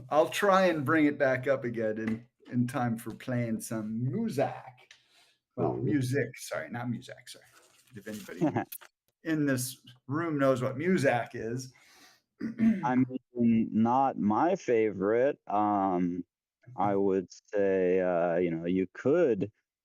I'll try and bring it back up again in time for playing some music. Well, Ooh. music, sorry, not music, sorry. If anybody in this room knows what music is. I mean, not my favorite. I would say,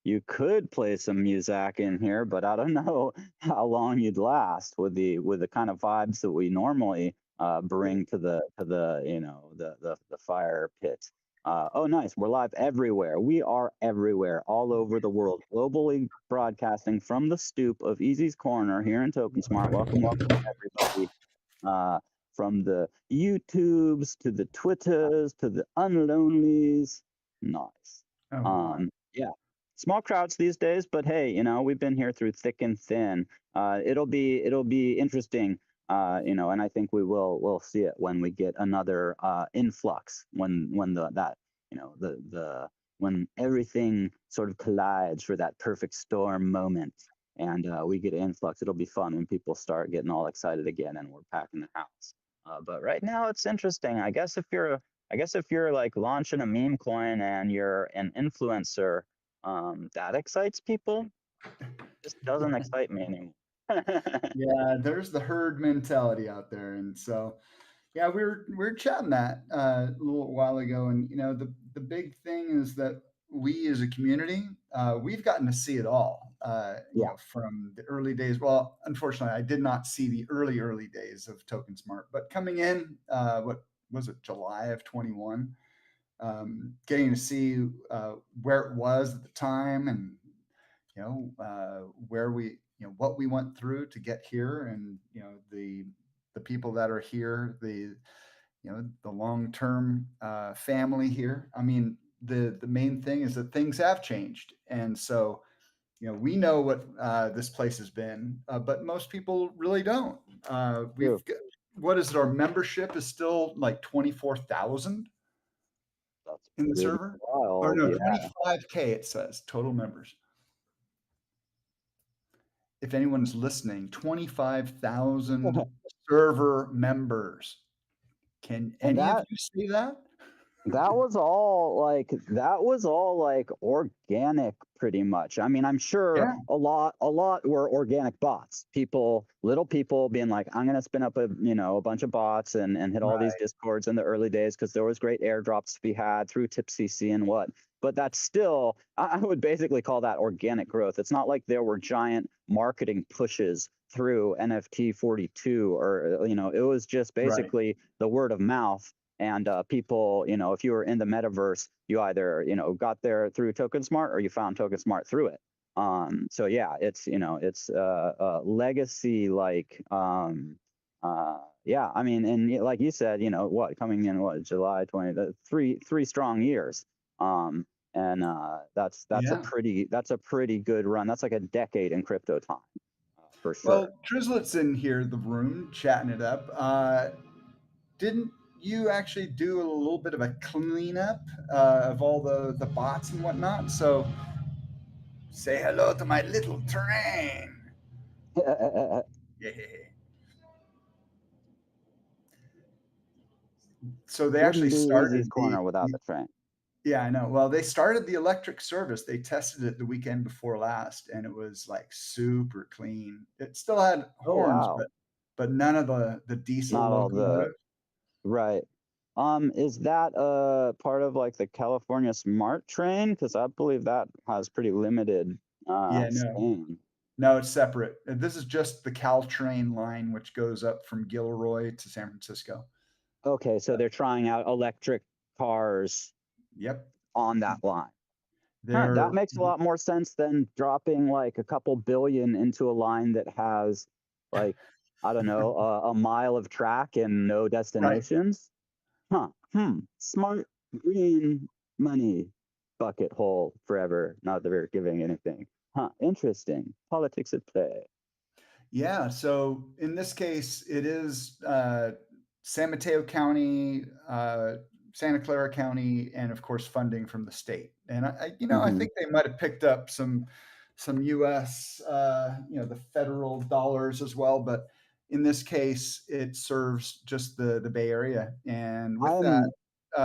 you could play some music in here, but I don't know how long you'd last with the kind of vibes that we normally bring to the the fire pit. Oh, nice! We're live everywhere. We are everywhere, all over the world, globally broadcasting from the stoop of Easy's Corner here in Token Smart. Welcome, welcome, everybody. Uh, from the YouTubes to the Twitters to the Unlonelys. Nice. Oh my. Yeah. Small crowds these days, but hey, we've been here through thick and thin. It'll be interesting, and I think we'll see it when we get another influx when the that the when everything sort of collides for that perfect storm moment and we get an influx. It'll be fun when people start getting all excited again and we're packing the house. But right now it's interesting. I guess if you're like launching a meme coin and you're an influencer, that excites people. This doesn't excite me anymore. Yeah, there's the herd mentality out there, and so yeah, we were chatting that a little while ago, and the big thing is that we as a community, we've gotten to see it all. Yeah. From the early days. Well, unfortunately, I did not see the early days of Token Smart, but coming in, what was it, July of 21? Getting to see where it was at the time, and where we what we went through to get here, and the people that are here, the long term family here. I mean, the main thing is that things have changed, and so we know what this place has been, but most people really don't. True. We've got, what is it? Our membership is still like 24,000 That's in the pretty server, or wild. no, Yeah. 25K. It says total members. If anyone's listening, 25,000 server members. Can And any of you see that? that was all like organic pretty much. I mean, I'm sure Yeah, a lot were organic bots. Little people being like, I'm gonna spin up a bunch of bots and hit all these right, discords in the early days because there was great airdrops to be had through TipCC and what. But that's still I would basically call that organic growth. It's not like there were giant marketing pushes through NFT 42 or it was just right. basically the word of mouth and people, if you were in the metaverse, you either got there through Token Smart or you found Token Smart through it. So yeah, it's legacy like yeah. I mean, and like you said, what coming in what July 20, three strong years. And Yeah. that's a pretty good run. That's like a decade in crypto time, for Well, sure. Drizzlet's in here, the room, chatting it up. Didn't you actually do a little bit of a cleanup of all the bots and whatnot? So say hello to my little train. Yeah. So they actually Wouldn't be Easy's started corner without the train. yeah, I know. Well, they started the electric service. They tested it the weekend before last, and it was like super clean. It still had Oh horns, wow. but none of the diesel Not all the locomotive. Right. Is that part of like the California Smart Train? Because I believe that has pretty limited Yeah, no, span. no, it's separate. This is just the Caltrain line, which goes up from Gilroy to San Francisco. Okay, so they're trying out electric cars Yep, on that line. Huh, they're that makes a lot more sense than dropping like a couple billion into a line that has like, I don't know, a mile of track and no right. destinations. Huh. Smart green money bucket hole forever. Not that we're giving anything. Huh. Interesting. Politics at play. Yeah, so in this case, it is San Mateo County, Santa Clara County, and of course funding from the state. And I Hmm. think they might have picked up some U.S. The federal dollars as well. But in this case, it serves just the Bay Area, and with I'm that.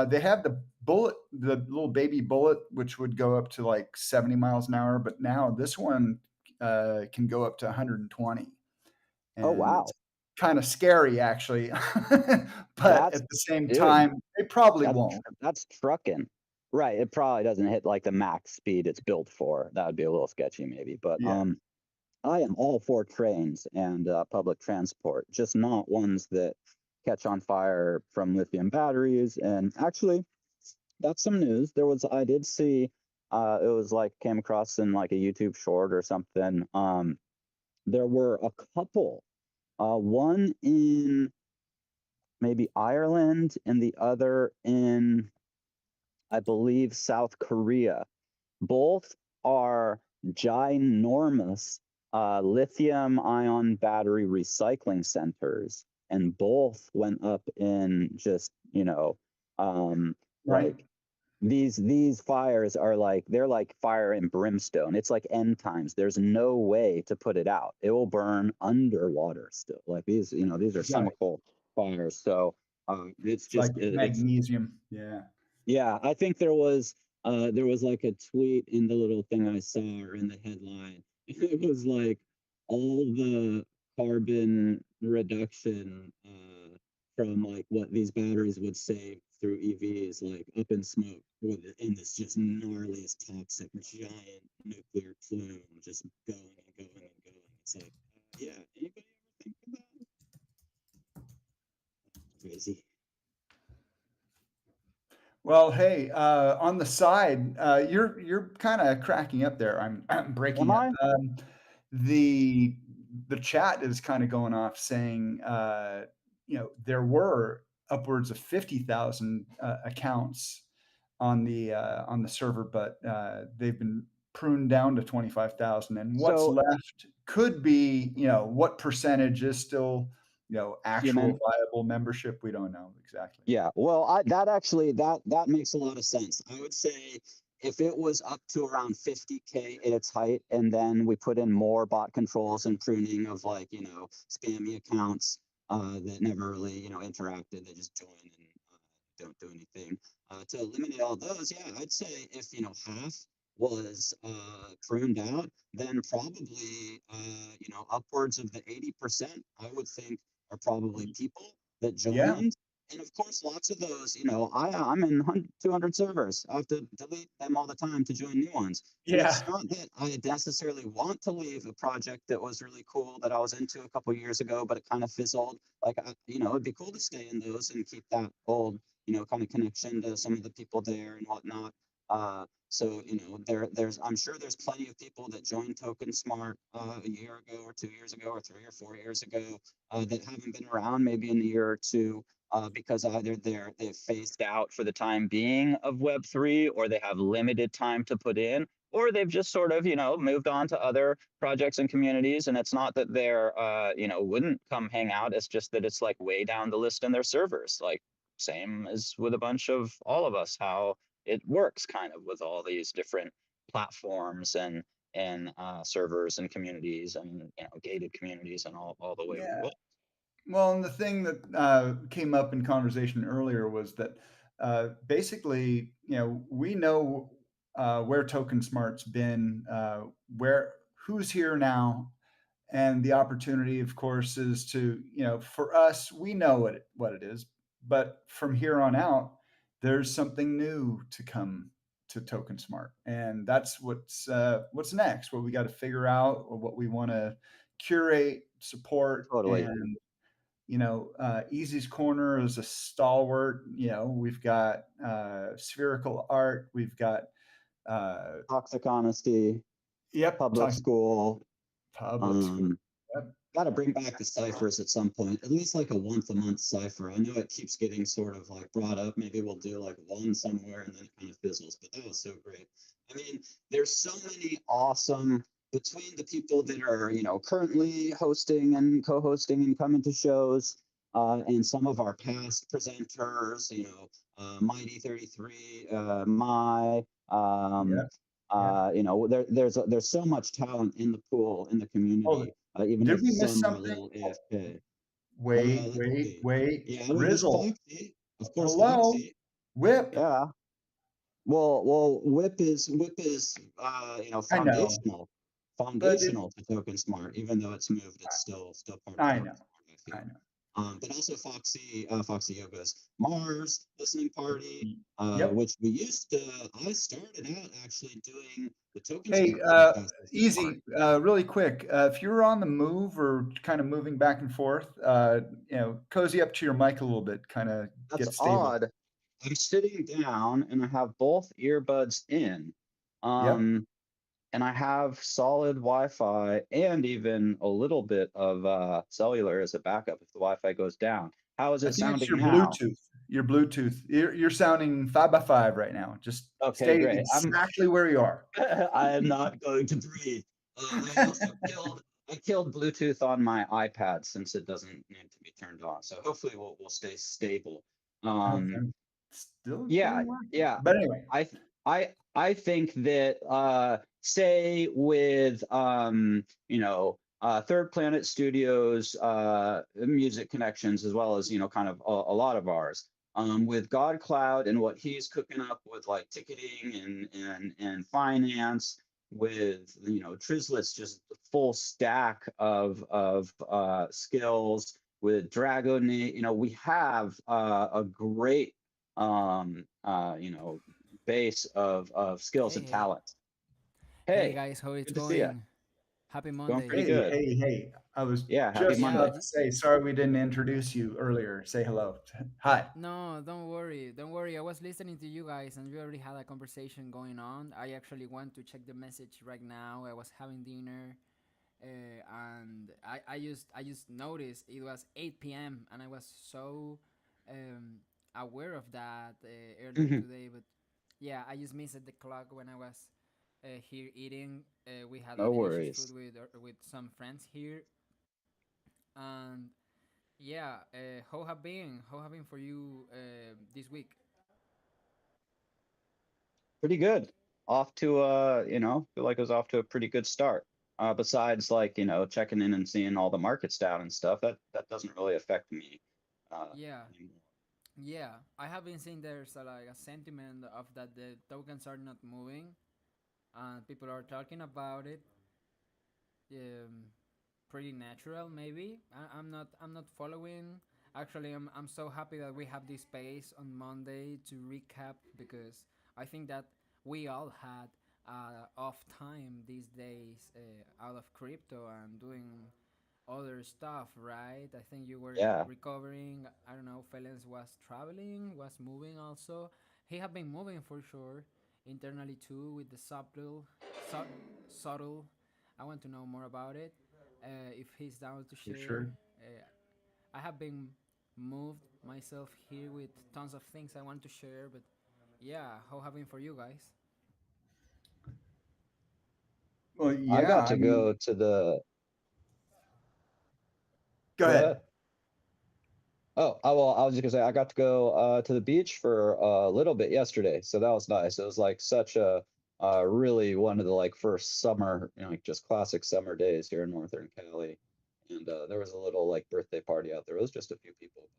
they have the bullet, the little baby bullet, which would go up to like 70 miles an hour, but now this one can go up to 120, Oh, and it's wow. kind of scary actually. But That's at the same dude, time, they probably that's won't. that's trucking. Right, it probably doesn't hit like the max speed it's built for. That would be a little sketchy maybe, but Yeah, I am all for trains and public transport, just not ones that catch on fire from lithium batteries. And actually, that's some news. I did see, it was like came across in like a YouTube short or something. There were a couple, one in maybe Ireland and the other in, I believe, South Korea. Both are ginormous lithium ion battery recycling centers, and both went up in just, right. like these fires are like they're like fire and brimstone. It's like end times. There's no way to put it out. It will burn underwater still. Like these are Right. chemical fires. So it's It's like just it's magnesium. Yeah. yeah, I think there was like a tweet in the little thing I saw or in the headline. It was like all the carbon reduction from like what these batteries would save through EVs, like up in smoke in this just gnarliest toxic giant nuclear plume just going and going and going. It's like, yeah, anybody ever think of that? Crazy. Well, hey, on the side, you're kind of cracking up there. I'm Am breaking up. I? The the chat is kind of going off saying, there were upwards of 50,000 accounts on the server, but they've been pruned down to 25,000. And what's So left could be, what percentage is still, actual human. viable membership. We don't know exactly. Yeah, well, that actually that makes a lot of sense. I would say if it was up to around 50K at its height, and then we put in more bot controls and pruning of like spammy accounts that never really interacted, they just join and don't do anything. To eliminate all those, yeah, I'd say if half was pruned out, then probably upwards of the 80% I would think are probably people that Yeah. joined. And of course, lots of those, I'm in 200 servers. I have to delete them all the time to join new ones. And Yeah. it's not that I necessarily want to leave a project that was really cool that I was into a couple years ago, but it kind of fizzled. Like, it'd be cool to stay in those and keep that old, kind of connection to some of the people there and whatnot. So, I'm sure there's plenty of people that joined Token Smart a year ago or 2 years ago or 3 or 4 years ago that haven't been around maybe in a year or two because either they've phased out for the time being of Web3, or they have limited time to put in, or they've just sort of moved on to other projects and communities. And it's not that they're wouldn't come hang out. It's just that it's like way down the list in their servers. Like same as with a bunch of all of us, how it works kind of with all these different platforms and servers and communities and gated communities and all the way we Yeah. will. Well, and the thing that came up in conversation earlier was that basically, we know where Token Smart's been, where who's here now, and the opportunity, of course, is to, for us, we know what it is, but from here on out, there's something new to come to Token Smart, and that's what's next. What we got to figure out, or what we want to curate, support, Totally. and Easy's Corner is a stalwart. We've got Spherical Art. We've got, uh, Toxic honesty, yep, public talking school. public school. Um, Yep. Got to bring back the ciphers at some point, at least like a once a month cipher. I know it keeps getting sort of like brought up. Maybe we'll do like one somewhere and then it kind of fizzles, but that was so great. I mean, there's so many awesome between the people that are, currently hosting and co-hosting and coming to shows, and some of our past presenters, Mighty 33, um, Yep. Yep. there's so much talent in the pool in the Oh, community, even did if we miss some are a something? little Oh, AFK. wait, Let's wait, see. wait. Yeah, well, there's Rizzle. Foxy, of course, Hello. Foxy. Whip. Yeah. Well, whip is I know, but it, foundational to Token Smart. Even though it's moved, it's still part of I Token know, Smart, I I feel. know. But also Foxy Yoga's Mars listening party, Yep. which I started out actually doing the Token Hey, Smart podcast listening party. easy, really quick. If you're on the move or kind of moving back and forth, cozy up to your mic a little bit, kind of That's get stable. odd. I'm sitting down and I have both earbuds in. Yep. Um, and I have solid Wi-Fi and even a little bit of cellular as a backup if the Wi-Fi goes down. How is I it think it's your sounding now? Bluetooth. Your Bluetooth. You're sounding 5 by 5 right now. Just Okay, stay great. exactly where you are. I am not going to breathe. I also killed Bluetooth on my iPad since it doesn't need to be turned on. So hopefully we'll stay stable. Um, Okay. Still Yeah, didn't work. yeah. But anyway, I think that say with Third Planet Studios music connections as well as kind of a lot of ours with God Cloud and what he's cooking up with like ticketing and finance with Trizlet's just full stack of skills with Dragonate. We have a great base of skills Hey, and hey. talents. Hey Hey, guys, how it's good to see you. going? Happy Going Monday. pretty hey, good. hey, hey. I was Yeah, happy just Monday. about Yeah, to say, sorry we didn't introduce you earlier. Say hello. Hi. no, don't worry. Don't worry. I was listening to you guys and we already had a conversation going on. I actually went to check the message right now. I was having dinner and I just noticed it was 8 p.m. and I was so um, aware of that earlier Mhm. today. But yeah, I just missed the clock when I was here eating. We had a No delicious food worries. with some friends here, and yeah, how have been for you this week? Pretty good. Off to feel like it was off to a pretty good start. Besides like, checking in and seeing all the markets down and stuff, that doesn't really affect me Yeah, anymore. yeah, I have been seeing there's like a sentiment of that the tokens are not moving, and people are talking about it. Um, Pretty natural, maybe. I'm not following. Actually, I'm so happy that we have this space on Monday to recap because I think that we all had off time these days out of crypto and doing other stuff, right? I think you were Yeah. recovering. I don't know. Felens was traveling, was moving also. He had been moving for sure internally too with the subtle. I want to know more about it. If he's down to For share. sure. Uh, I have been moved myself here with tons of things I want to share, but yeah, how have been for you guys? Well, I yeah, got I to mean, go to the go go ahead. ahead. Oh, I was just gonna say I got to go to the beach for a little bit yesterday, so that was nice. It was like such a really one of the like first summer, like just classic summer days here in Northern Cali, and there was a little like birthday party out there. It was just a few people,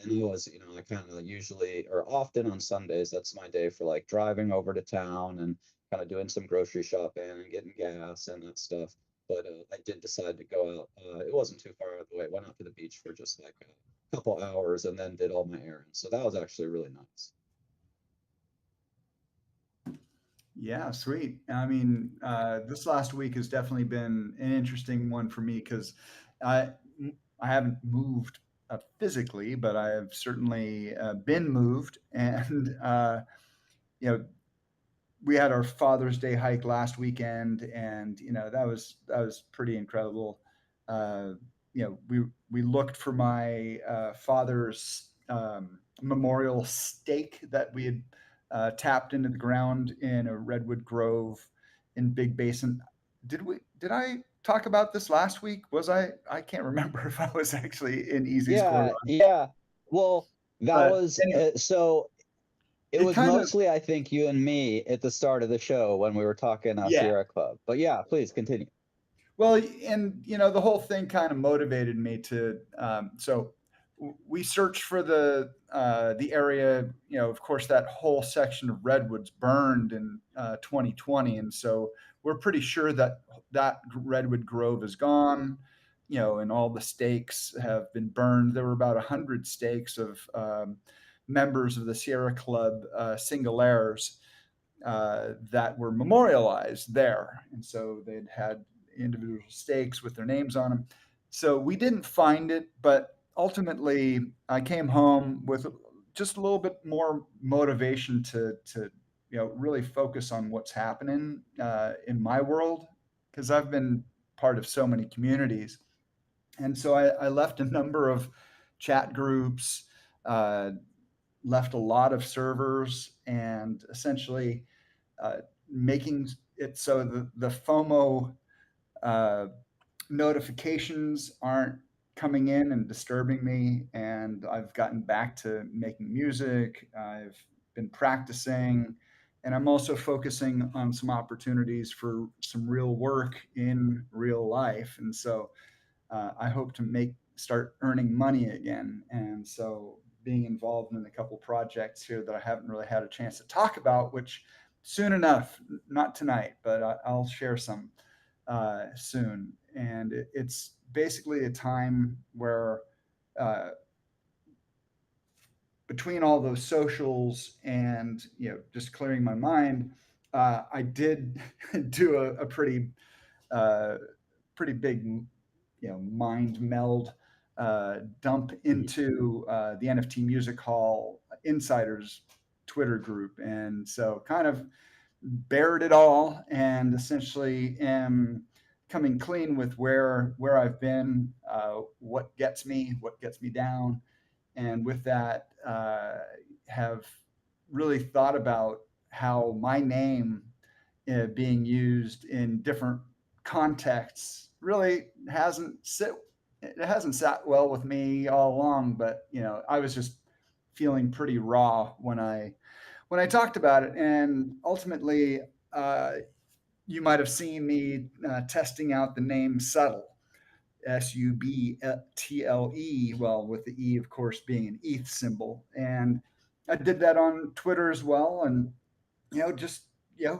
and it was I kind of usually or often on Sundays that's my day for like driving over to town and kind of doing some grocery shopping and getting gas and that stuff. But I did decide to go out. It wasn't too far out of the way. Went out to the beach for just like couple hours and then did all my errands. So that was actually really nice. Yeah, sweet. I mean, this last week has definitely been an interesting one for me because I I haven't moved physically, but I have certainly been moved, and you know, we had our Father's Day hike last weekend, and that was pretty incredible. Uh, we looked for my father's memorial stake that we had tapped into the ground in a redwood grove in Big Basin. Did I talk about this last week? Was I? I can't remember if I was actually in Easy Score Yeah, Run, yeah. Well, that but was anyway, so it it was kind of mostly I think you and me at the start of the show when we were talking yeah. Sierra Club. But yeah, please continue. Well, and the whole thing kind of motivated me to. So we searched for the area. You know, of course, that whole section of redwoods burned in 2020, and so we're pretty sure that that redwood grove is gone. You know, and all the stakes have been burned. There were about 100 stakes of members of the Sierra Club Singulaires that were memorialized there. And so they'd had individual stakes with their names on them. So we didn't find it, but ultimately I came home with just a little bit more motivation to really focus on what's happening in my world, because I've been part of so many communities. And so I left a number of chat groups, uh, left a lot of servers, and essentially uh, making it so the FOMO uh, notifications aren't coming in and disturbing me. And I've gotten back to making music. I've been practicing. And I'm also focusing on some opportunities for some real work in real life. And so I hope to start earning money again. And so being involved in a couple projects here that I haven't really had a chance to talk about, which soon enough, not tonight, but I'll share some soon. And it's basically a time where uh, between all those socials and just clearing my mind, I did do a uh, pretty big mind meld dump into the NFT Music Hall Insiders Twitter group, and so kind of bared it all, and essentially am coming clean with where I've been, what gets me down, and with that, have really thought about how my name being used in different contexts really hasn't sat well with me all along. But I was just feeling pretty raw when I talked about it, and ultimately, uh, you might have seen me testing out the name Subtle, Subtle. Well, with the E, of course, being an ETH symbol, and I did that on Twitter as well, and just a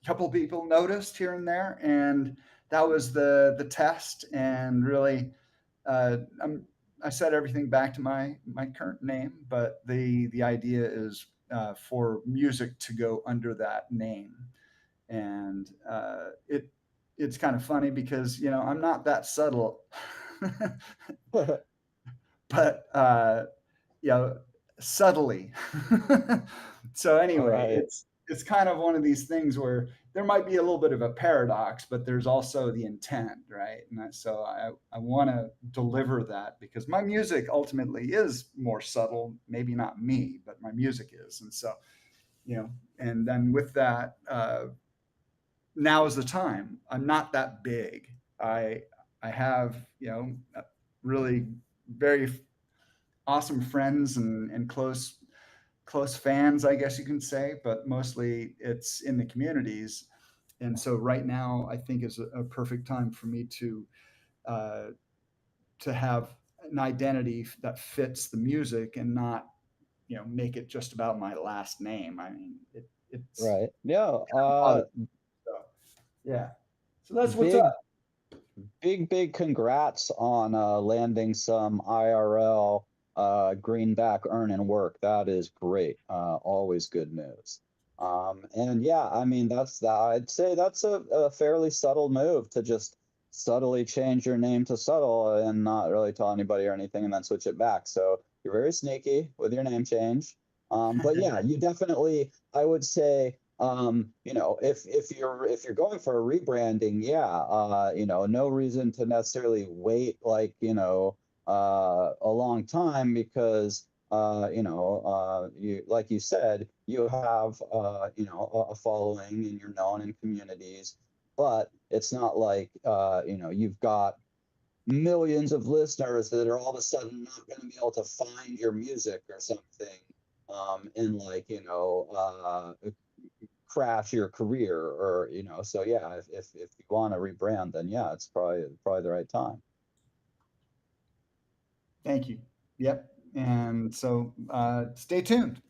couple people noticed here and there, and that was the test. And really, uh, I'm, I set everything back to my current name, but the idea is for music to go under that name. And it's kind of funny because I'm not that subtle, but you know, subtly. So anyway, Right. it's kind of one of these things where there might be a little bit of a paradox, but there's also the intent, right? And so I want to deliver that, because my music ultimately is more subtle. Maybe not me, but my music is. And so and then with that, now is the time. I'm not that big. I have really very awesome friends and close fans, I guess you can say, but mostly it's in the communities. And so right now, I think is a perfect time for me uh, to have an identity that fits the music, and not make it just about my last name. I mean, it's Right. Yeah. other stuff. Yeah. So that's what's Big up. big congrats on landing some IRL greenback earning work. That is great. Always good news. And yeah, I mean that's that. I'd say that's a fairly subtle move to just subtly change your name to Subtle and not really tell anybody or anything, and then switch it back. So you're very sneaky with your name change. But yeah, you definitely, I would say, if you're going for a rebranding, yeah, no reason to necessarily wait like a long time, because you, like you said, you have a following and you're known in communities, but it's not like you've got millions of listeners that are all of a sudden not going to be able to find your music or something, and crash your career, or so yeah, if you want to rebrand, then yeah, it's probably the right time. Thank you. Yep. And so stay tuned.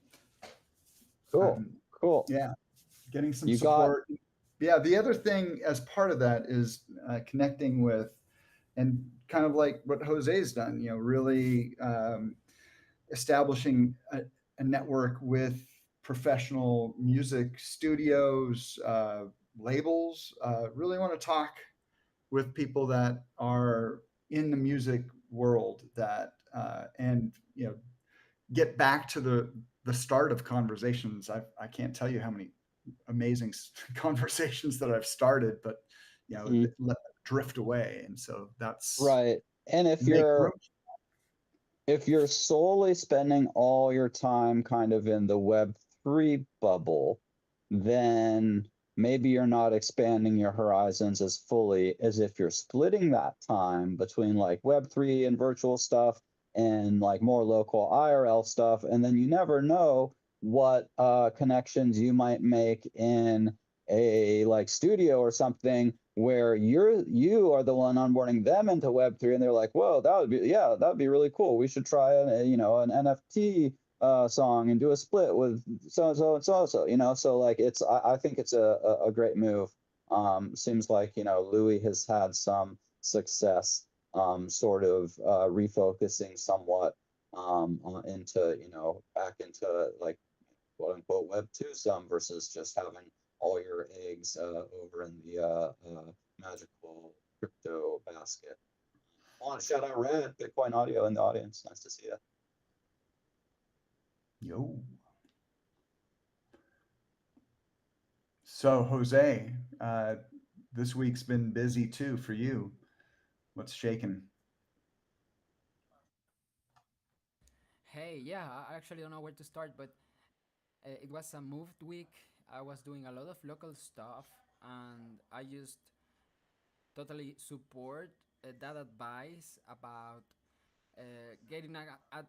Cool. Um, Cool. yeah, getting some You got support. Yeah, the other thing as part of that is connecting with, and kind of like what Jose's done, really establishing a network with professional music studios, labels. Really want to talk with people that are in the music world that, and get back to the start of conversations. I can't tell you how many amazing conversations that I've started, but Mhm. let drift away, and so that's Right. And make room. if you're solely spending all your time kind of in the Web3 bubble, then maybe you're not expanding your horizons as fully as if you're splitting that time between like Web3 and virtual stuff and like more local IRL stuff. And then you never know what connections you might make in a like studio or something where you are the one onboarding them into Web3, and they're like, whoa, that would be really cool. We should try an NFT song and do a split with so and so and so so. So like I think it's a great move. Seems like Louis has had some success, sort of refocusing somewhat into back into like quote unquote Web 2 some versus just having all your eggs over in the magical crypto basket. I want to shout out Red, Bitcoin Audio in the audience. Nice to see you. Yo. So Jose, this week's been busy too for you. What's shaking? Hey, yeah, I actually don't know where to start, but it was a moved week. I was doing a lot of local stuff, and I just totally support that advice about getting a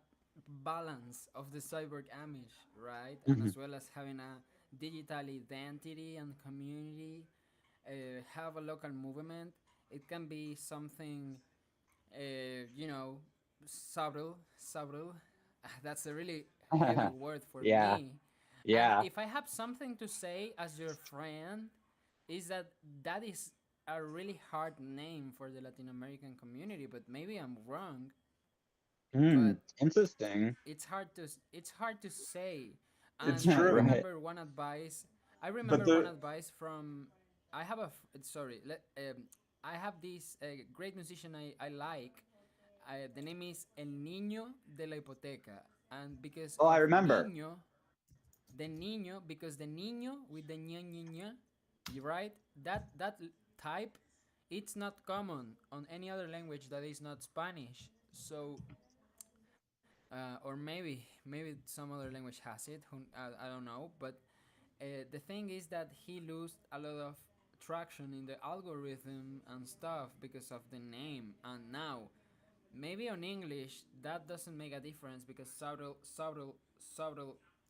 balance of the cyber image, right? And Mhm. as well as having a digital identity and community, have a local movement. It can be something, you know, subtle. That's a really heavy word for Yeah, me. And yeah. if I have something to say as your friend, is that that is a really hard name for the Latin American community, but maybe I'm wrong. But Interesting. it's hard to say. It's And I true, Right. remember one advice. I but remember one the advice from. I have a sorry. I have this great musician I like. The name is El Niño de la Hipoteca, and because Oh, I of remember. because the niño with the ña, you right? That type, it's not common on any other language that is not Spanish. So or maybe some other language has it. I don't know. But the thing is that he lost a lot of traction in the algorithm and stuff because of the name. And now maybe on English that doesn't make a difference because subtle.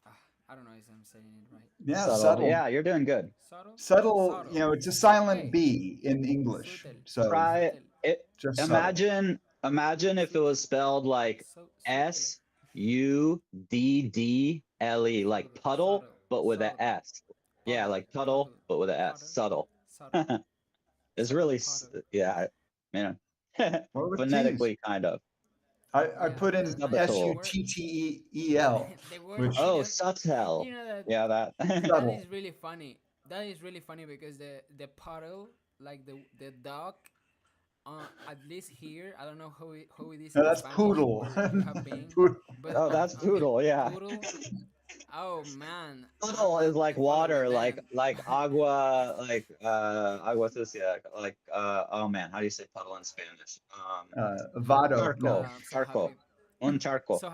Uh, I don't know if I'm saying it right. yeah, Subtle. subtle, Yeah, you're doing good. Subtle, subtle. subtle. It's a silent Okay, B in English, subtle, so Try subtle, it. just subtle. Imagine if it was subtle, spelled like subtle, Suddle, like puddle, subtle, but with a subtle, S. Yeah, puddle, like puddle, puddle, but with a S. puddle, Subtle. subtle, It's subtle, really, puddle. yeah, Or with T's. phonetically kind of. I Yeah, put in and the Subtle. word SUTTEL, the word which Oh, just subtle. you know that Yeah, that. that subtle. is really funny. That is really funny because the puddle, like the dog, at least here, I don't know how it is No, in that's Spanish poodle. where you have been, Poodle. but Oh, that's on the poodle. Yeah. poodle, oh man, I'm Puddle is not like following water, then. like agua, agua sucia, like oh man, how do you say puddle in Spanish? Vado. Charcoal, No. I'm so charcoal, happy. un charco. So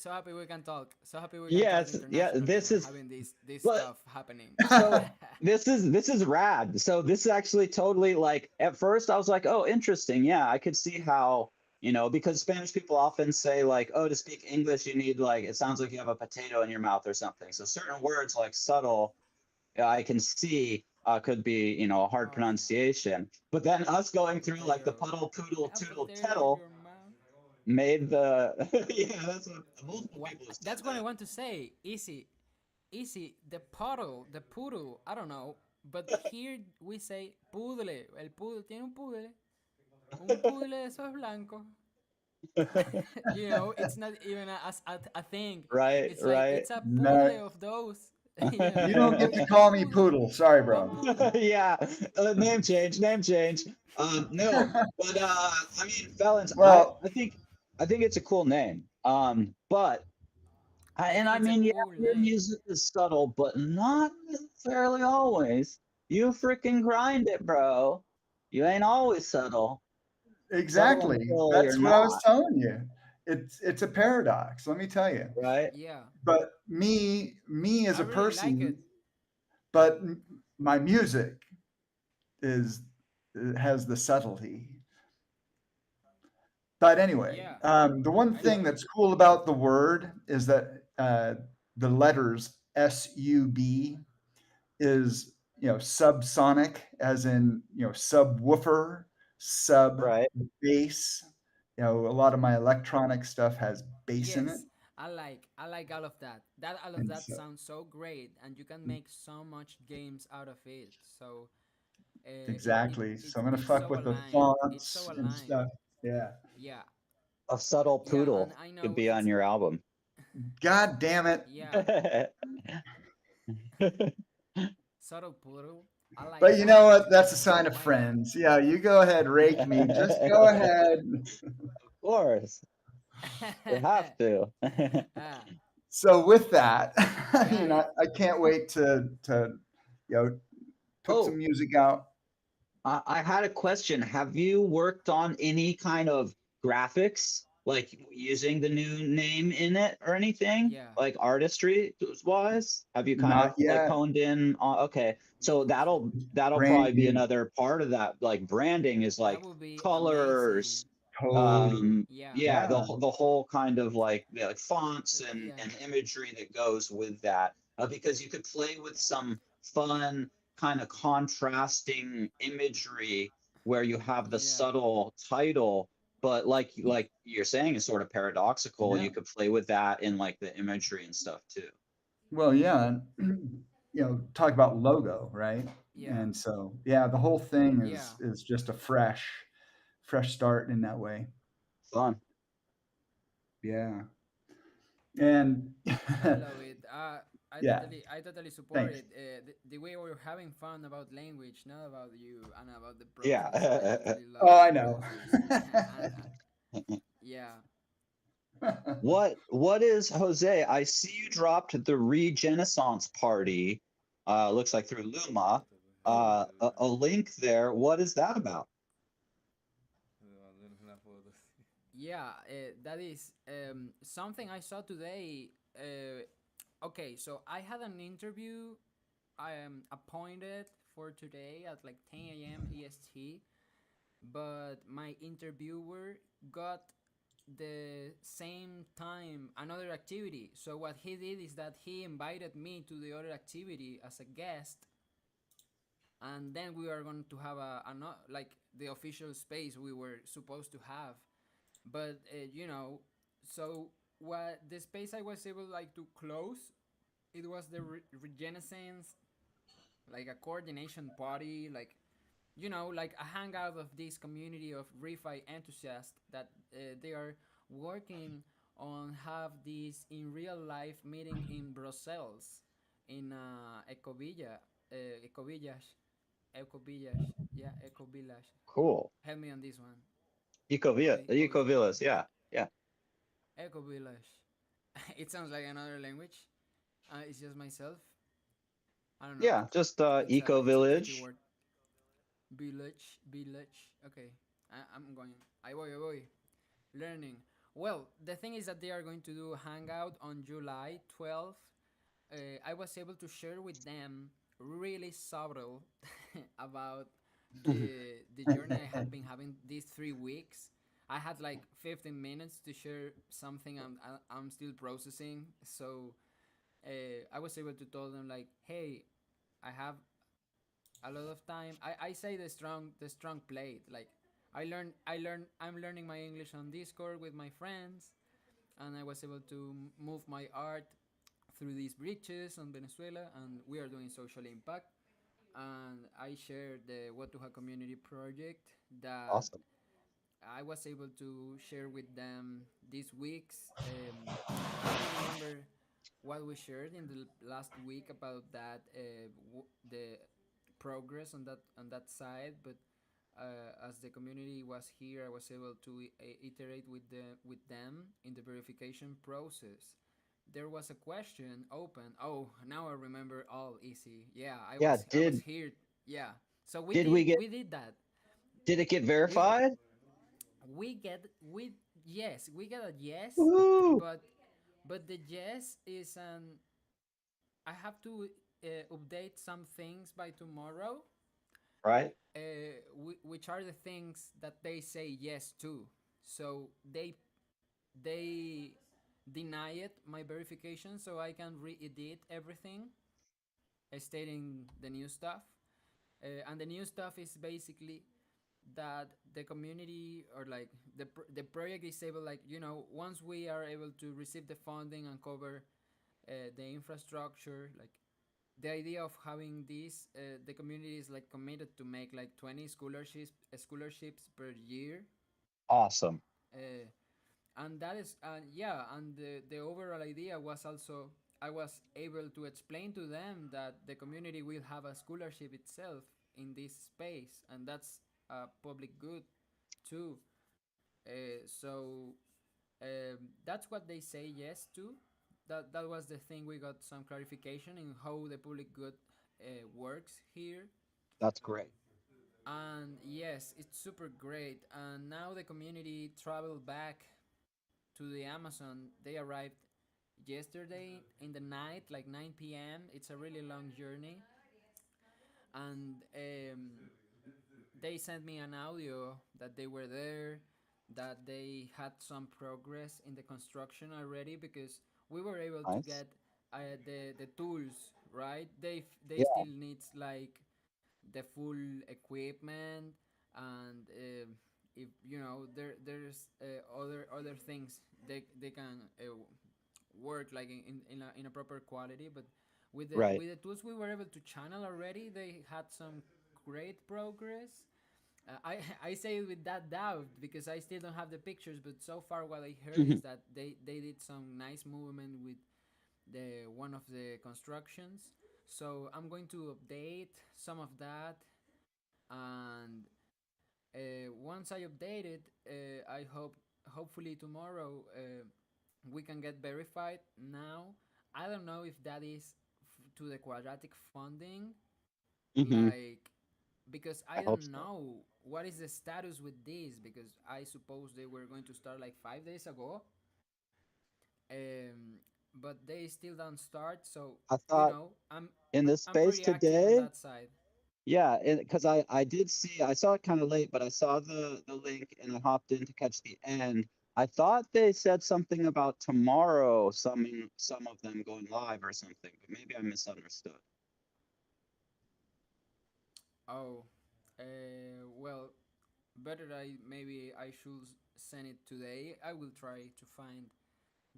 happy we can talk. So happy we can talk Yes, yeah. internationally This and is having this but stuff happening. so this is rad. So this is actually totally like at first I was like, oh, interesting. Yeah, I could see how because Spanish people often say like, oh, to speak English you need like it sounds like you have a potato in your mouth or something. So certain words like subtle I can see could be, a hard Oh, pronunciation. But then us a going through like the potato. puddle, poodle, A toodle, potato in tettle, your mouth. made the yeah, that's what multiple What? people have said That's what I that. want to say. Easy, easy. The poodle. I don't know, but here we say pudle. El pudle tiene un pudle de esos blancos. It's not even a thing. Right, It's like right. it's a No, pudle of those. you don't get to One call me pudle, Poodle. Sorry, one bro. pudle. Yeah, name change, name change. No, but I mean, Felons, Well, I think it's a cool name. But I and think I it's a mean, yeah, cool your name. music is subtle, but not necessarily always. You freaking grind it, bro. You ain't always subtle. Subtle exactly. until you're That's what I was not, telling you. It's a paradox, let me tell you. right? Yeah, But me as I a really like it. person, but my music is has the subtlety. But anyway, Yeah, the one I thing know. that's cool about the word is that the letters SUB is subsonic, as in subwoofer, sub Right. bass. A lot of my electronic stuff has bass in it, Yes, I like all of that. That all of and that so sounds so great, and you can make so much games out of it. So exactly. So I'm gonna it's fuck so with the aligned. It's so fonts and aligned. stuff. Yeah. Yeah, A subtle yeah, and poodle I could know be on it's your album. God damn it. yeah, subtle poodle. I like But you that. know what? That's a sign of Why not? friends. Yeah, you go ahead, rake me. Just go ahead. Of course, we have to. ah, So with that, I mean, right. I can't wait to put some Oh, music out. I had a question. Have you worked on any kind of graphics, like using the new name in it or anything, Yeah, like artistry wise? Have you kind Not of like yet. honed in on, okay. So that'll Brand probably be new. another part of that. Like branding is that like would be amazing. colors, Totally. Yeah, yeah, Yeah. the whole kind of like, yeah, like fonts yeah, and imagery that goes with that, because you could play with some fun kind of contrasting imagery where you have the yeah, subtle title, but like you're saying is sort of paradoxical. Yeah. You could play with that in like the imagery and stuff too. Well, yeah. And, talk about logo, right? yeah, And so, yeah, the whole thing yeah. is just a fresh start in that way. Fun. Yeah. And I love it. yeah, I totally support thanks. it. The way we're having fun about language, not about you and about the process. I Yeah. totally Oh, love the I know. process. And yeah, What is Jose? I see you dropped the Regenaissance party. Looks like through Luma. A link there. What is that about? yeah. That is something I saw today. Okay, so I had an interview. I am appointed for today at like 10 a.m. EST, but my interviewer got the same time another activity. So what he did is that he invited me to the other activity as a guest, and then we are going to have a not like the official space we were supposed to have. But so what the space I was able like to close, it was the Regenesis, like a coordination party, like like a hangout of this community of refi enthusiasts that they are working on have this in real life meeting in Brussels, in Ecovillage, Ecovillage, yeah, Ecovillage. Cool. Help me on this one. Ecovillage, Ecovillas. Yeah. Yeah. Ecovillage. It sounds like another language. It's just myself. I don't know. Yeah. Just It's a tricky Eco-Village. word. Village. Okay, I'm going. I voy. Learning. Well, the thing is that they are going to do a hangout on July 12th. I was able to share with them really subtle about the journey I had been having these 3 weeks. I had like 15 minutes to share something I'm still processing. So I was able to tell them like, hey, I have a lot of time. I say the strong plate. Like I'm learning my English on Discord with my friends, and I was able to move my art through these bridges on Venezuela, and we are doing social impact. And I shared the Watuha community project that Awesome. I was able to share with them these weeks. I don't remember what we shared in the last week about that, the progress on that side, but as the community was here, I was able to iterate with them in the verification process. There was a question open. Oh, now I remember all easy. Yeah, Yeah, I was did here. Yeah, so did we get we did that. did it get We verified? we get we yes, we get a yes, Woo! but the yes is an I have to update some things by tomorrow, Right? which are the things that they say yes to. So they deny it my verification, so I can re-edit everything, stating the new stuff. And the new stuff is basically that the community, or like the project is able, like, once we are able to receive the funding and cover the infrastructure, like the idea of having this, the community is like committed to make like 20 scholarships per year. Awesome. uh, and that is, yeah, and the overall idea was also, I was able to explain to them that the community will have a scholarship itself in this space, and that's a public good too. So that's what they say yes to. That was the thing. We got some clarification in how the public good works here. That's great. And yes, it's super great. And now the community traveled back to the Amazon. They arrived yesterday in the night, like 9 p.m. It's a really long journey. And they sent me an audio that they were there, that they had some progress in the construction already, because we were able to Nice. get the tools, right? They Yeah, still needs like the full equipment, and if there's other things they can work like in a proper quality, but right. with the tools we were able to channel already, they had some great progress. I say it with that doubt because I still don't have the pictures, but so far what I heard is that they did some nice movement with the one of the constructions. So I'm going to update some of that, and once I update it, I hope hopefully tomorrow we can get verified. Now I don't know if that is to the quadratic funding, Hmm. like, because I I hope don't so. know what is the status with this, because I suppose they were going to start like 5 days ago, um, but they still don't start. So I thought in this I'm space pretty active on today, that side. yeah, because I did see, I saw it kind of late, but I saw the link and I hopped in to catch the end. I thought they said something about tomorrow, some of them going live or something, but maybe I misunderstood. Oh, well, better maybe I should send it today. I will try to find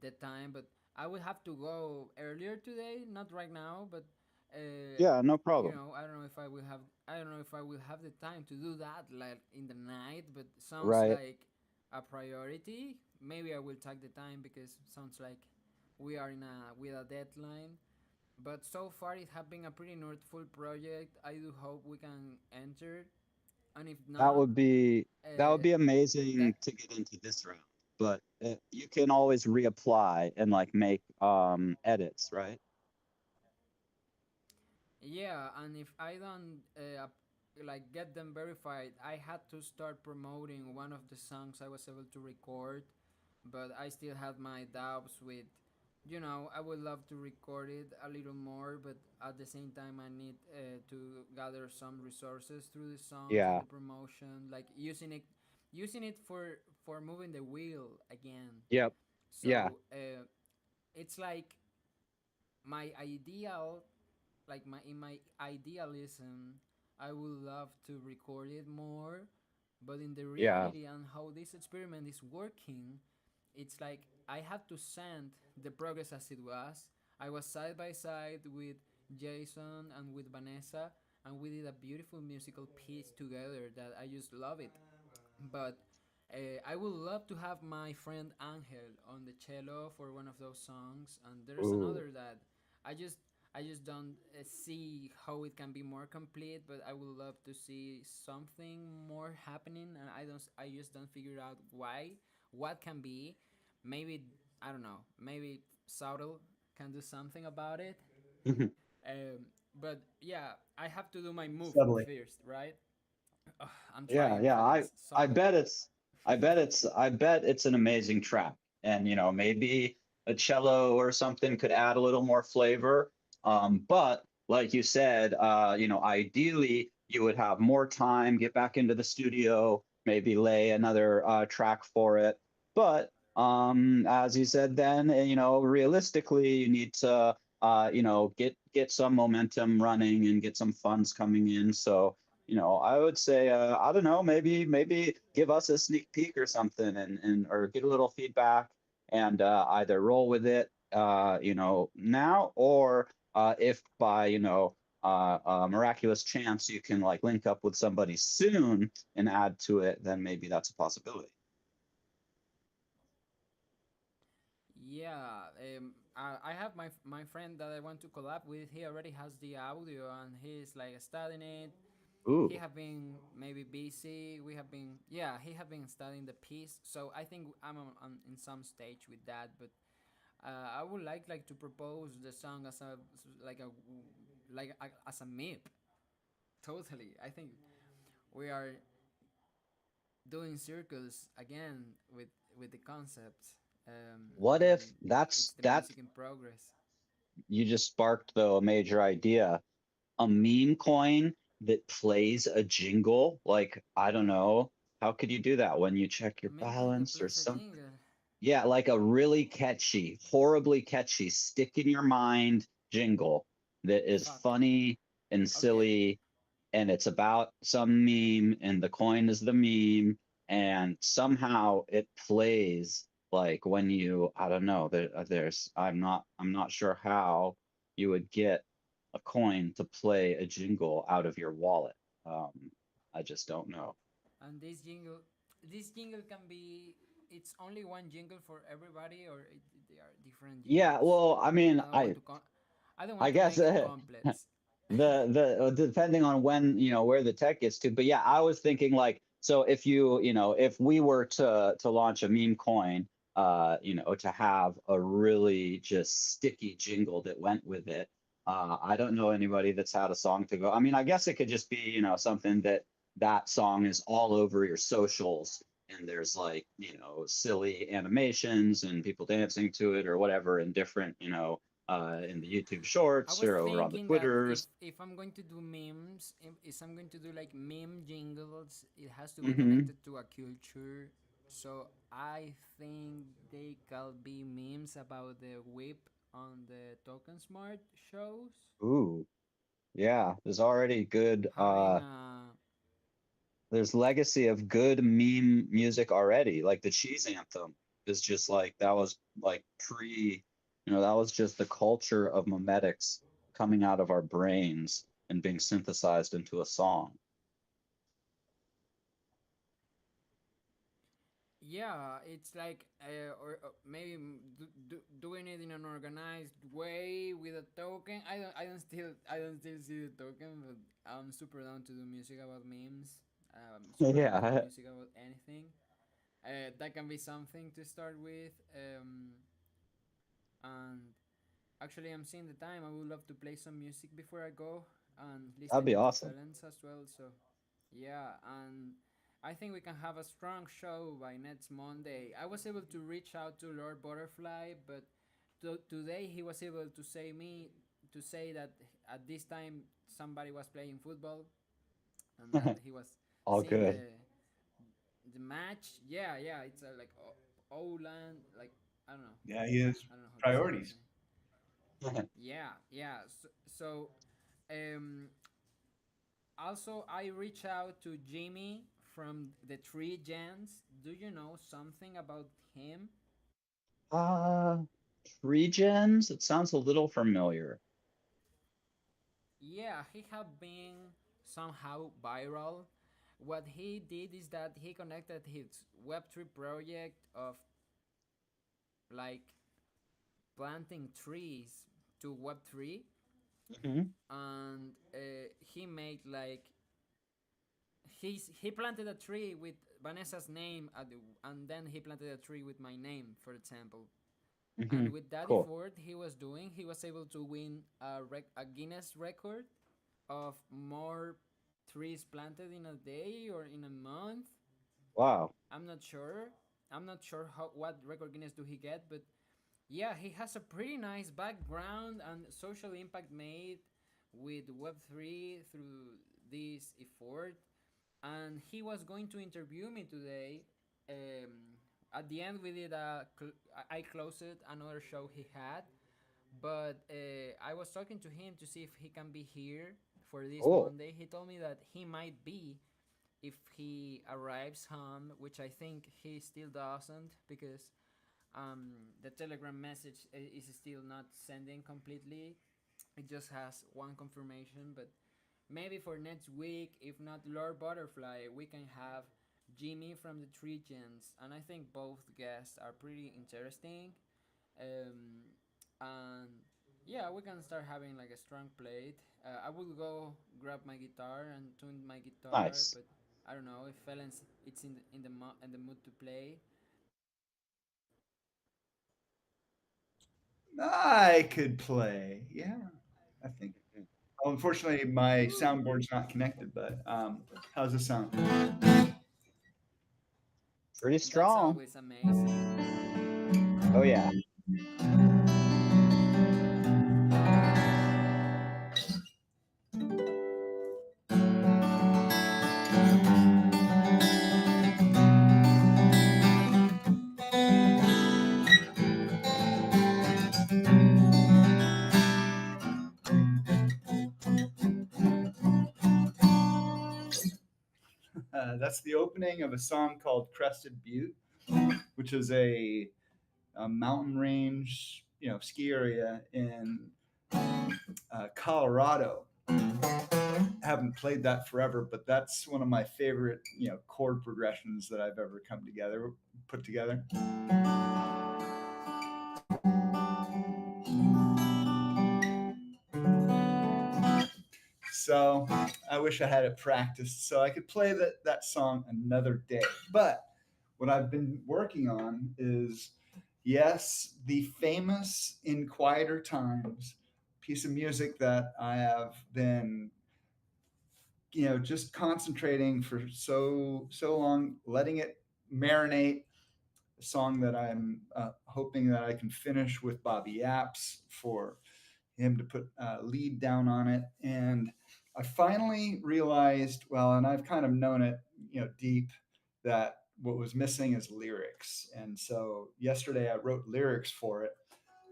the time, but I will have to go earlier today, not right now, but Yeah, no problem. I don't know if I don't know if I will have the time to do that like in the night, but sounds Right. like a priority. Maybe I will take the time because sounds like we are in a with a deadline. But so far it has been a pretty nerdful project. I do hope we can enter, and if That not, would be that would uh, be that amazing to get into this round, but you can always reapply and like make edits, right? yeah, and if I don't like get them verified, I had to start promoting one of the songs I was able to record, but I still had my doubts with, I would love to record it a little more, but at the same time, I need to gather some resources through the songs and Yeah. the promotion, like using it for moving the wheel again. Yep. Yeah. So it's like my ideal, my idealism, I would love to record it more, But in the Yeah. reality and how this experiment is working, it's like I have to send the progress as it was. I was side by side with Jason and with Vanessa, and we did a beautiful musical piece together that I just love it. But I would love to have my friend Angel on the cello for one of those songs, and there's Ooh. another that I just I just don't see how it can be more complete, but I would love to see something more happening, and I just don't figure out why, what can be, maybe I don't know, maybe Subtle can do something about it. But yeah, I have to do my move Subtly. first, right? Ugh, I'm Yeah, trying yeah. for this I Subtle. bet I bet it's an amazing track. And maybe a cello or something could add a little more flavor. But like you said, ideally you would have more time, get back into the studio, maybe lay another track for it. But as you said then, realistically you need to get some momentum running and get some funds coming in. So I would say, I don't know, maybe give us a sneak peek or something, and or get a little feedback, and either roll with it, now, or if by miraculous chance you can like link up with somebody soon and add to it, then maybe that's a possibility. Yeah, I have my friend that I want to collab with. He already has the audio and he's like studying it. He Ooh, have been maybe busy. We have been he have been studying the piece. So I think I'm in some stage with that. But I would like to propose the song as a like a as a MIP. Totally, I think we are doing circles again with the concepts. what And if it's that's the that music in progress. you just sparked though a major idea, a meme coin that plays a jingle? Like, I don't know, how could you do that when you check A your meme coin that balance or plays a something? jingle. Yeah, like a really catchy, horribly catchy, stick in your mind jingle that is Fuck. funny and Okay. silly, and it's about some meme, and the coin is the meme, and somehow it plays like when I don't know, I'm not sure how you would get a coin to play a jingle out of your wallet. Um, I just don't know. And this jingle can be. It's only one jingle for everybody, or they are different Yeah, jingles. well, I mean, I don't want to. I don't I want to guess make it complex. depending on when where the tech gets to, but yeah, I was thinking like, so if we were to launch a meme coin, to have a really just sticky jingle that went with it. I don't know anybody that's had a song to go. I mean, I guess it could just be something that song is all over your socials, and there's like silly animations and people dancing to it or whatever in different in the YouTube I Shorts was or over on the thinking that Twitters. if I'm going to do memes, if I'm going to do like meme jingles, it has to be Hmm. connected to a culture. So I think they can be memes about the whip on the Token Smart shows. Ooh, yeah. There's already good. Having a There's legacy of good meme music already. Like the Cheese Anthem is just like that was like that was just the culture of memetics coming out of our brains and being synthesized into a song. yeah, it's like or maybe doing it in an organized way with a token. I don't still see the token, but I'm super down to do music about memes. Super down to do Yeah. music about anything. That can be something to start with. And actually, I'm seeing the time. I would love to play some music before I go and That'd be listening to awesome. Felons as well. So yeah, and I think we can have a strong show by next Monday. I was able to reach out to Lord Butterfly, but today he was able to say that at this time somebody was playing football and that he was All seeing good. the match. Yeah, yeah, it's like Oland, like I don't know, Yeah, he has I don't know how to say his priorities. name. Yeah, yeah. So um, also I reached out to Jimmy from the Tree Gens. Do you know something about him? Uh, Regens? It sounds a little familiar. Yeah, he have been somehow viral. What he did is that he connected his Web3 project of like planting trees to Web3, Hmm. and he made like he planted a tree with Vanessa's name and then he planted a tree with my name, for example. Hmm. And with that Cool. effort he was doing, he was able to win a Guinness record of more trees planted in a day or in a month. Wow. I'm not sure. I'm not sure how what record Guinness do he get, but yeah, he has a pretty nice background and social impact made with Web3 through this effort. And he was going to interview me today. At the end, we did I closed another show he had, but I was talking to him to see if he can be here for this Cool. Monday. He told me that he might be if he arrives home, which I think he still doesn't because the Telegram message is still not sending completely. It just has one confirmation, but maybe for next week, if not Lord Butterfly, we can have Jimmy from the Three Gens, and I think both guests are pretty interesting. Um, and yeah, we can start having like a strong plate. I will go grab my guitar and tune my guitar, Nice. but I don't know if Felens it's in the mood to play. I could play. Yeah, I think. Well, unfortunately, my soundboard's not connected, but how's this sound? Pretty That's strong. always amazing. Oh yeah. That's the opening of a song called Crested Butte, which is a mountain range, ski area in Colorado. Haven't played that forever, but that's one of my favorite, chord progressions that I've ever put together. So I wish I had it practiced so I could play that song another day. But what I've been working on is, yes, the famous In Quieter Times piece of music that I have been, just concentrating for so long, letting it marinate. A song that I'm hoping that I can finish with Bobby Apps for him to put lead down on it. And I finally realized, well, and I've kind of known it, deep, that what was missing is lyrics. And so yesterday I wrote lyrics for it.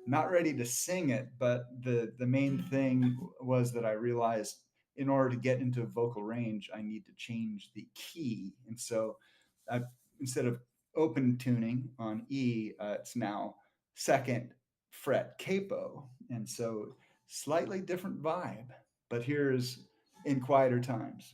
Not ready to sing it, but the main thing was that I realized in order to get into vocal range, I need to change the key. And so I, instead of open tuning on E, it's now second fret capo. And so slightly different vibe. But here's In Quieter Times.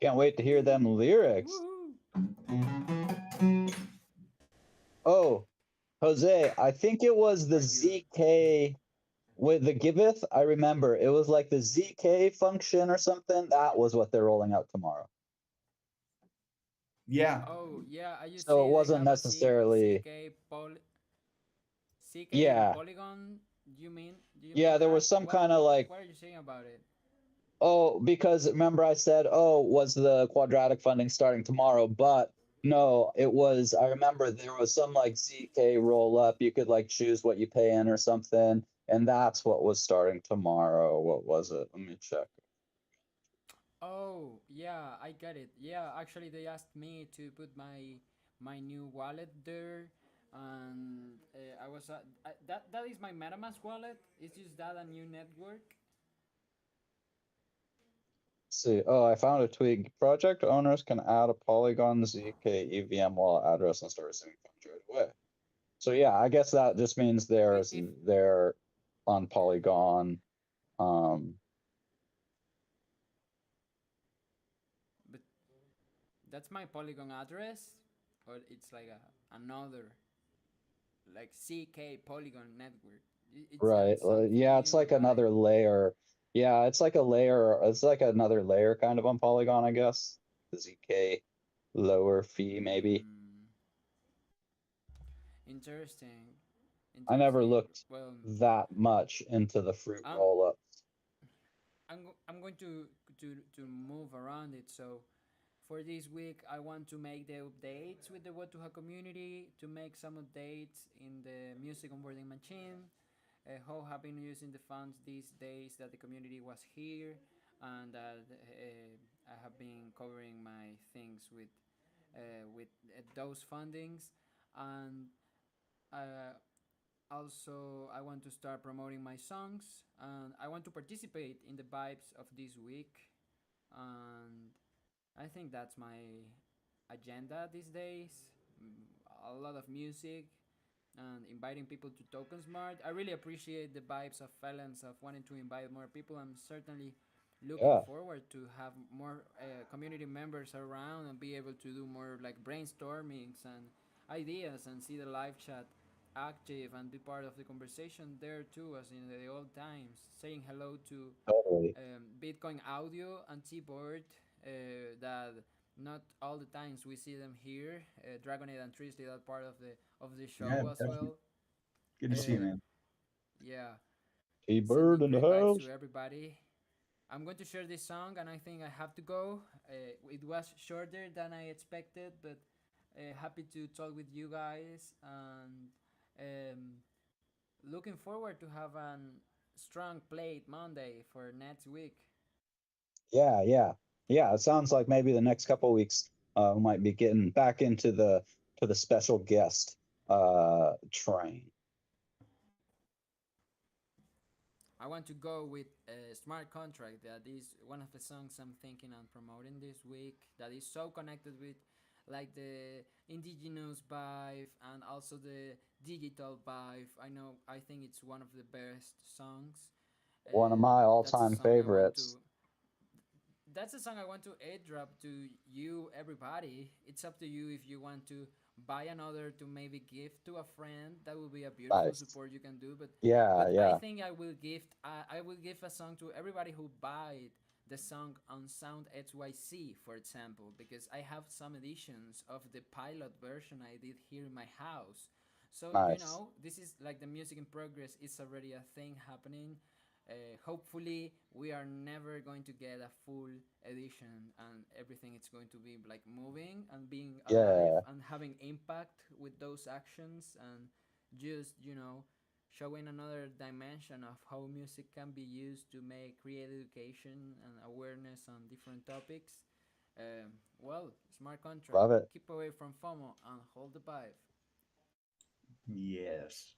Can't wait to hear them lyrics. Woohoo! Oh, Jose, I think it was the ZK with the giveth. I remember it was like the ZK function or something. That was what they're rolling out tomorrow. Yeah. Oh yeah, I just So see it they wasn't have a necessarily. CK Yeah, Polygon. Do you mean yeah. There that? was some kind of like, What are you saying about it? oh, because remember I said, oh, was the quadratic funding starting tomorrow? But no, it was. I remember there was some like ZK roll up. You could like choose what you pay in or something, and that's what was starting tomorrow. What was it? Let me check. Oh, yeah, I get it. Yeah, actually, they asked me to put my new wallet there, and I was that is my MetaMask wallet. It's just that a new network. See, oh, I found a tweet. Project owners can add a Polygon ZK EVM wallet address and start receiving funds right away. So yeah, I guess that just means If they're on Polygon. but that's my Polygon address, or it's like another like CK Polygon network. It's Right. something Yeah, it's new, like right? another layer. Yeah, it's like a layer. It's like another layer kind of on Polygon, I guess. The ZK lower fee, maybe. Mm, interesting, I never interesting. looked Well, that much into the fruit I'm roll-ups. I'm going to move around it. So for this week, I want to make the updates with the Watuha community, to make some updates in the music onboarding machine, how have been using the funds these days that the community was here, and that I have been covering my things with those fundings, and uh, also I want to start promoting my songs, and I want to participate in the vibes of this week, and I think that's my agenda these days. A lot of music and inviting people to Token Smart. I really appreciate the vibes of Felons of wanting to invite more people. I'm certainly looking Yeah, forward to have more community members around and be able to do more like brainstormings and ideas, and see the live chat active and be part of the conversation there too, as in the old times. Saying hello to totally. Bitcoin Audio and T-Board, that not all the times we see them here. Dragonade and Trisley, that part of the Yeah, show as definitely. well. Good to see you, Uh, man. yeah, T-Bird sending in the great vibes house. to everybody. I'm going to share this song, and I think I have to go. It was shorter than I expected, but happy to talk with you guys, and um, looking forward to have a strong plate Monday for next week. Yeah, yeah. Yeah, it sounds like maybe the next couple of weeks we might be getting back into the special guest train. I want to go with a smart contract. That is one of the songs I'm thinking on promoting this week. That is so connected with like the indigenous vibe and also the digital vibe. I think it's one of the best songs. One of my That's a all-time song I want favorites. to. That's a song I want to airdrop to you, everybody. It's up to you if you want to buy another to maybe gift to a friend. That would be a beautiful Nice. support you can do. Yeah, But I yeah. think I will give a song to everybody who buy the song on Sound XYZ, for example, because I have some editions of the pilot version I did here in my house. So Nice. this is like the music in progress. It's already a thing happening. Hopefully, we are never going to get a full edition, and everything is going to be like moving and being alive Yeah. and having impact with those actions, and just showing another dimension of how music can be used to make create education and awareness on different topics. Well, smart contract. Love it. Keep away from FOMO and hold the vibe. Yes.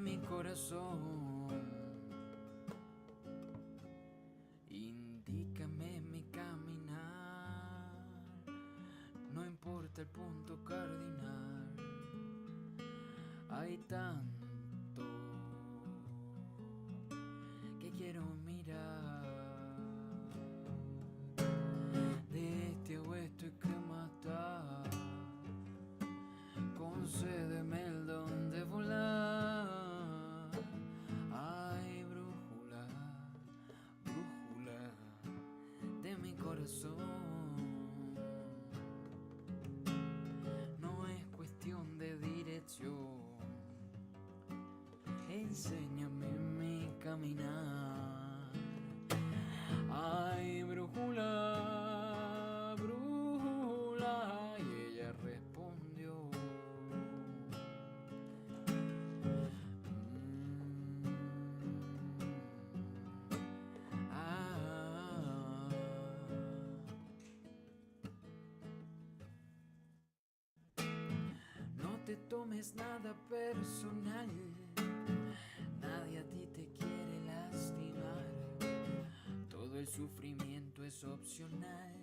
mi corazón. Indícame mi caminar, no importa el punto cardinal. Hay tanto que quiero mirar. De este a oeste hay que matar. Concédeme el don de volar. Ay, brújula, brújula de mi corazón. No es cuestión de dirección. Enséñame mi caminar. Ay, brújula, brújula. Y ella respondió. No te tomes nada personal. Nadie a ti te quiere lastimar. Todo el sufrimiento es opcional.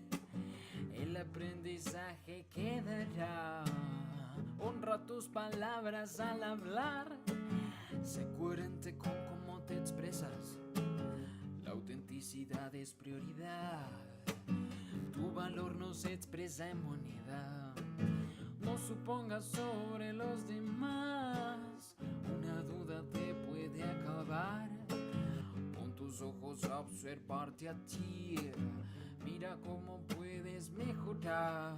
El aprendizaje quedará. Honra tus palabras al hablar. Sé coherente con cómo te expresas. La autenticidad es prioridad. Tu valor no se expresa en moneda. No supongas sobre los demás. Una duda te puede acabar. Pon tus ojos a observarte a ti. Mira cómo puedes mejorar.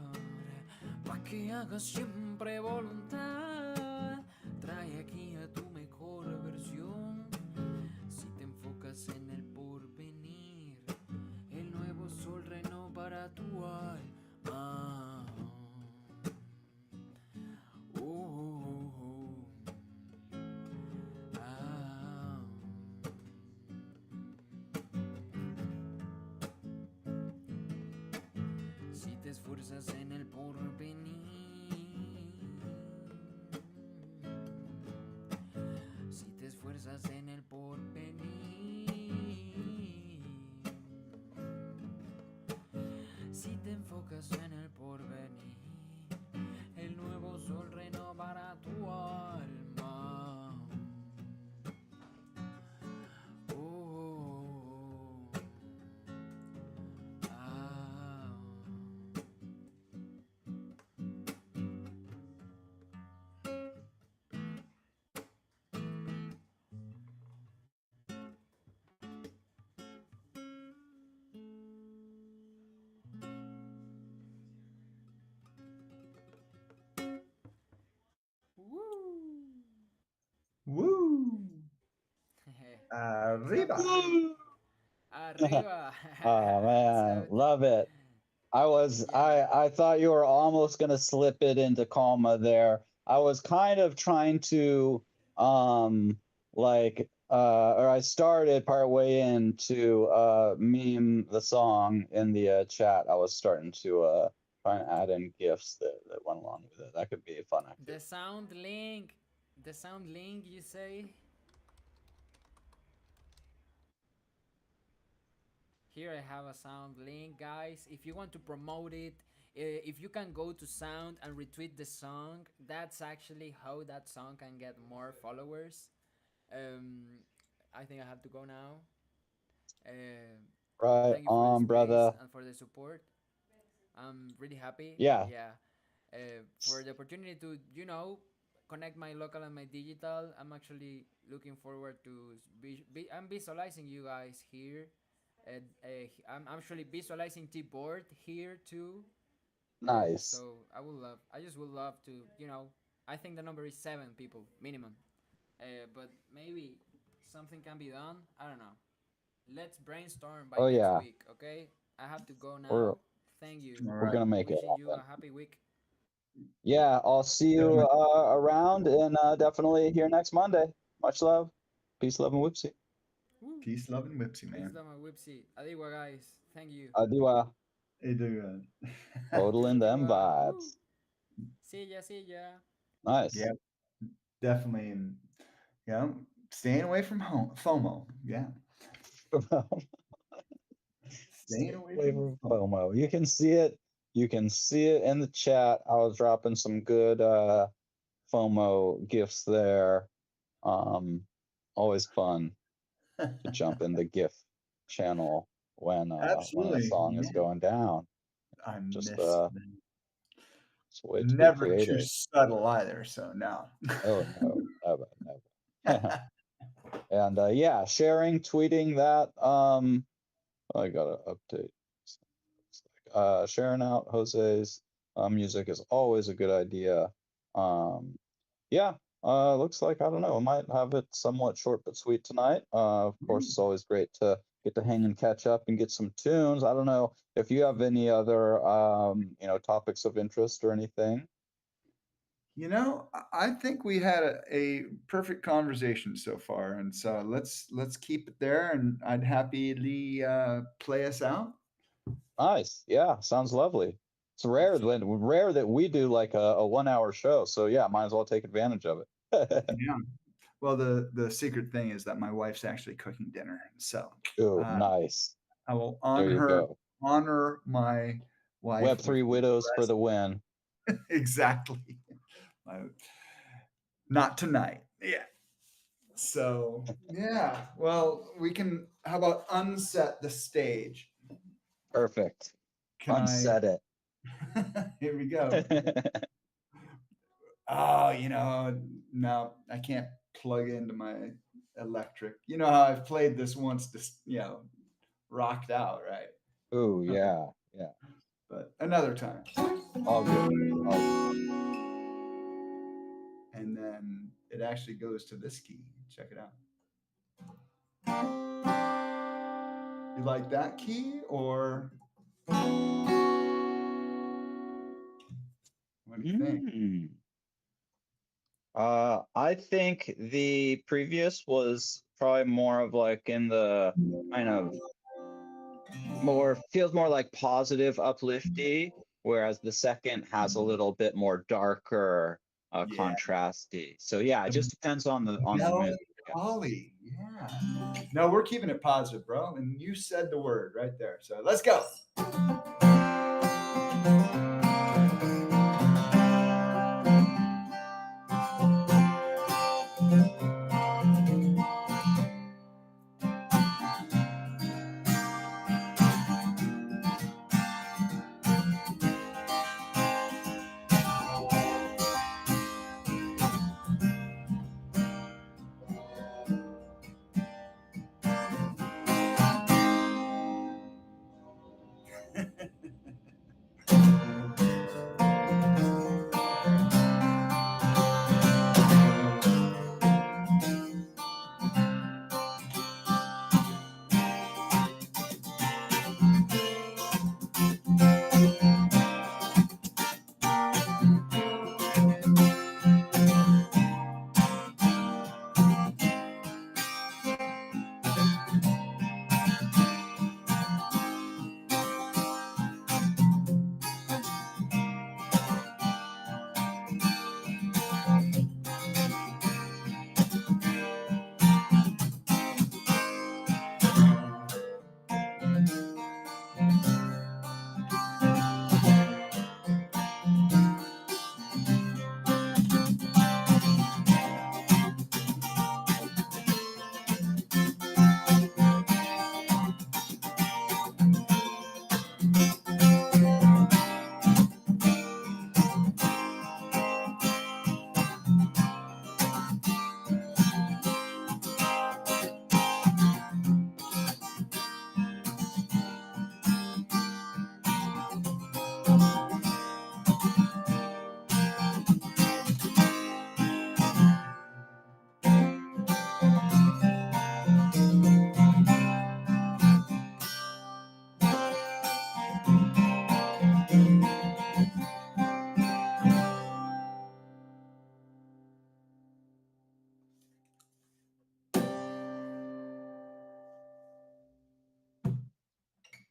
Pa' que hagas siempre voluntad. Trae aquí a tu mejor versión. Si te enfocas en el porvenir, el nuevo sol renovará tu alma. Si te esfuerzas en el porvenir, si te esfuerzas en el porvenir, si te enfocas en el porvenir, el nuevo sol renovará tu alma. Woo! Arriba. Arriba. Oh man, So, love it. yeah. I thought you were almost gonna slip it into Calma there. I was kind of trying to or I started part way in to meme the song in the chat. I was starting to try and add in gifs that went along with it. That could be a fun The activity. sound link, you say? Here I have a sound link, guys. If you want to promote it, if you can go to sound and retweet the song, that's actually how that song can get more followers. I think I have to go now. Right Thank you for the on, space brother. and for the support. I'm really happy. Yeah. Yeah. For the opportunity to, connect my local and my digital. I'm actually looking forward to I'm visualizing you guys here. I'm actually visualizing T-board here too. Nice. So I just would love to, I think the number is 7 people minimum. But maybe something can be done. I don't know. Let's brainstorm by Oh next yeah. week, okay? I have to go We're now. Thank you. All we're right. gonna make it Wishing you a happen. happy week. Yeah, I'll see you Gentlemen, around and definitely here next Monday. Much love. Peace, love, and whipsy. Woo. peace, love, and whipsy, Peace, man. love, and whipsy. Adiwa, guys. Thank you. Adiwa. Hey, dude. Totaling them Adiwa. Woo. vibes. See ya, see ya. Nice. Yeah, definitely. And Yeah, staying away from home FOMO. Yeah, staying Stay away away from from FOMO. FOMO. You can see it. You can see it in the chat. I was dropping some good FOMO gifts there. Always fun to jump in the GIF channel when a Absolutely. song is Yeah, going down. I Just miss them. it's a way to be Never too creative. subtle either. So no. Oh no, never. And yeah, sharing, tweeting that. I gotta update. Sharing out Jose's music is always a good idea. Um, yeah, looks like I don't know. I might have it somewhat short but sweet tonight. Of course, it's always great to get to hang and catch up and get some tunes. I don't know if you have any other topics of interest or anything. You know, I think we had a perfect conversation so far, and so let's keep it there, and I'd happily play us out. Nice. Yeah, sounds lovely. It's rare that we do like a 1 hour show. So yeah, might as well take advantage of it. Yeah. Well, the secret thing is that my wife's actually cooking dinner, so Oh, uh, nice. I will There you go. honor my wife with Web3 the widows for the win. exactly. My- Not tonight. Yeah. So yeah. Well, we can. How about unset the stage? Perfect. Can I? Unset it. Here we go. Oh, no, I can't plug into my electric. You know how I've played this once, just rocked out, right? Oh Okay, yeah, yeah. but another time. All good. All good. And then it actually goes to this key. Check it out. You like that key, or what do you think? Mm. I think the previous was probably more of like in the kind of more feels more like positive, uplifty, whereas the second has a little bit more darker, Yeah, contrasty. So yeah, it the just depends on the mood. Yeah. melancholy. Yeah. No, we're keeping it positive, bro. And you said the word right there. So let's go.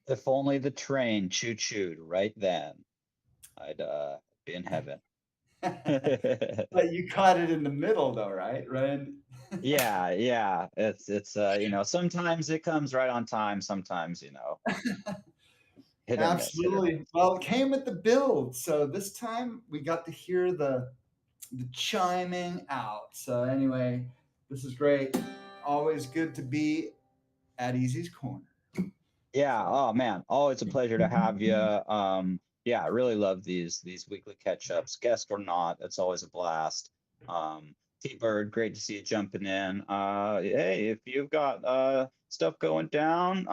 If only the train choo-chooed right then, I'd be in heaven. But you caught it in the middle though, right, Ryan? Yeah, yeah. It's sometimes it comes right on time, sometimes, hit or miss, hit or Absolutely. Well, it came with the build, so this time we got to hear the chiming out. So anyway, this is great. Always good to be at Easy's Corner. Yeah. So Oh man, always a pleasure to have you. Yeah, I really love these weekly catch-ups, guest or not. It's always a blast. T-Bird, great to see you jumping in. Hey, if you've got stuff going down,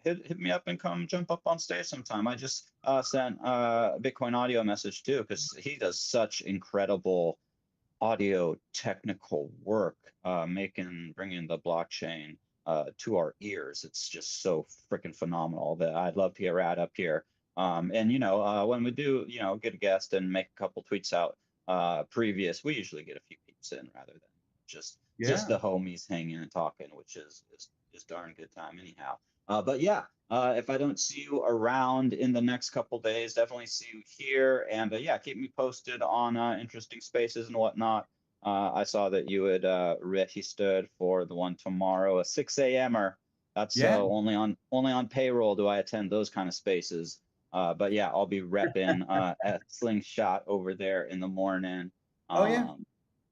hit me up and come jump up on stage sometime. I just sent Bitcoin Audio a message too, because he does such incredible audio technical work, bringing the blockchain to our ears. It's just so freaking phenomenal that I'd love to get Rad up here. And when we do, get a guest and make a couple tweets out previous, we usually get a few peeps in rather than just yeah. the homies hanging and talking, which is darn good time anyhow. But yeah, if I don't see you around in the next couple days, definitely see you here. And yeah, keep me posted on interesting spaces and whatnot. I saw that you had registered for the one tomorrow, a 6 a.m.er. That's Yeah. only on payroll do I attend those kind of spaces. But yeah, I'll be repping at Slingshot over there in the morning. Oh yeah.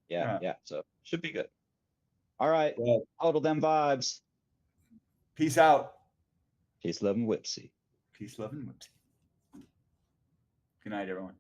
Yeah, Yeah. yeah. So should be good. All right, Well, hodl them vibes. peace out. Peace, love, and whipsy. Peace, love, and whipsy. Good night, everyone.